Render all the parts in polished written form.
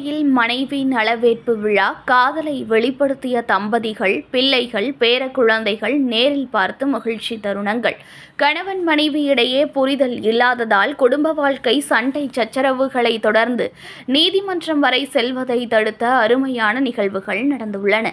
சீர்காழியில் மனைவி நலவேட்பு விழா. காதலை வெளிப்படுத்திய தம்பதிகள், பிள்ளைகள், பேரக்குழந்தைகள் நேரில் பார்த்து மகிழ்ச்சி தருணங்கள். கணவன் மனைவி இடையே புரிதல் இல்லாததால் குடும்ப வாழ்க்கை சண்டை சச்சரவுகளை தொடர்ந்து நீதிமன்றம் வரை செல்வதை தடுத்த அருமையான நிகழ்வுகள் நடந்துள்ளன.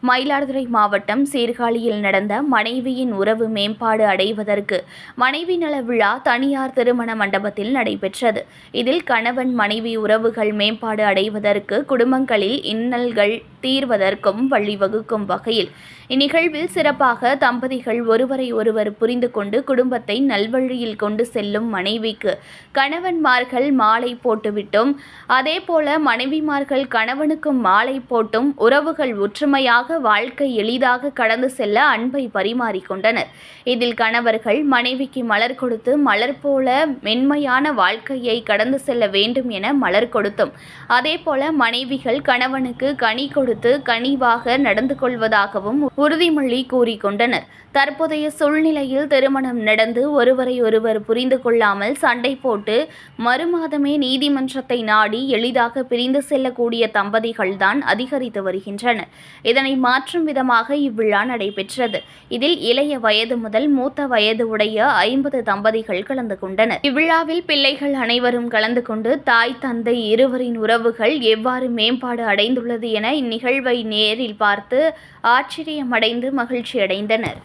மயிலாடுதுறை மாவட்டம் சீர்காழியில் நடந்த மனைவியின் உறவு மேம்பாடு அடைவதற்கு மனைவி நல விழா தனியார் திருமண மண்டபத்தில் நடைபெற்றது. இதில் கணவன் மனைவி உறவுகள் மேம்பாடு அடைவதற்கு, குடும்பங்களில் இன்னல்கள் தீர்வதற்கும் வழிவகுக்கும் வகையில் இந்நிகழ்வில் சிறப்பாக தம்பதிகள் ஒருவரை ஒருவர் புரிந்து கொண்டு குடும்பத்தை நல்வழியில் கொண்டு செல்லும் மனைவிக்கு கணவன்மார்கள் மாலை போட்டுவிட்டும், அதேபோல மனைவிமார்கள் கணவனுக்கும் மாலை போட்டும் உறவுகள் ஒற்றுமையாக வாழ்க்கை எளிதாக கடந்து செல்ல அன்பை பரிமாறிக்கொண்டனர். இதில் கணவர்கள் மனைவிக்கு மலர் கொடுத்து, மலர் போல மென்மையான வாழ்க்கையை கடந்து செல்ல வேண்டும் என மலர் கொடுத்தும், அதேபோல மனைவிகள் கணவனுக்கு கனி கொடுத்து கனிவாக நடந்து கொள்வதாகவும் உறுதிமொழி கூறிக்கொண்டனர். தற்போதைய சூழ்நிலையில் திருமணம் நடந்து ஒருவரை ஒருவர் புரிந்து கொள்ளாமல் சண்டை போட்டு மறுமாதமே நீதிமன்றத்தை நாடி எளிதாக பிரிந்து செல்லக்கூடிய தம்பதிகள்தான் அதிகரித்து வருகின்றனர். இதனை மாற்றும் விதமாக இவ்விழா நடைபெற்றது. இதில் இளைய வயது முதல் மூத்த வயது உடைய 50 தம்பதிகள் கலந்து கொண்டனர். இவ்விழாவில் பிள்ளைகள் அனைவரும் கலந்து கொண்டு தாய் தந்தை இருவரின் உறவுகள் எவ்வாறு மேம்பாடு அடைந்துள்ளது என இந்நிகழ்வை நேரில் பார்த்து ஆச்சரியமடைந்து மகிழ்ச்சியடைந்தனர்.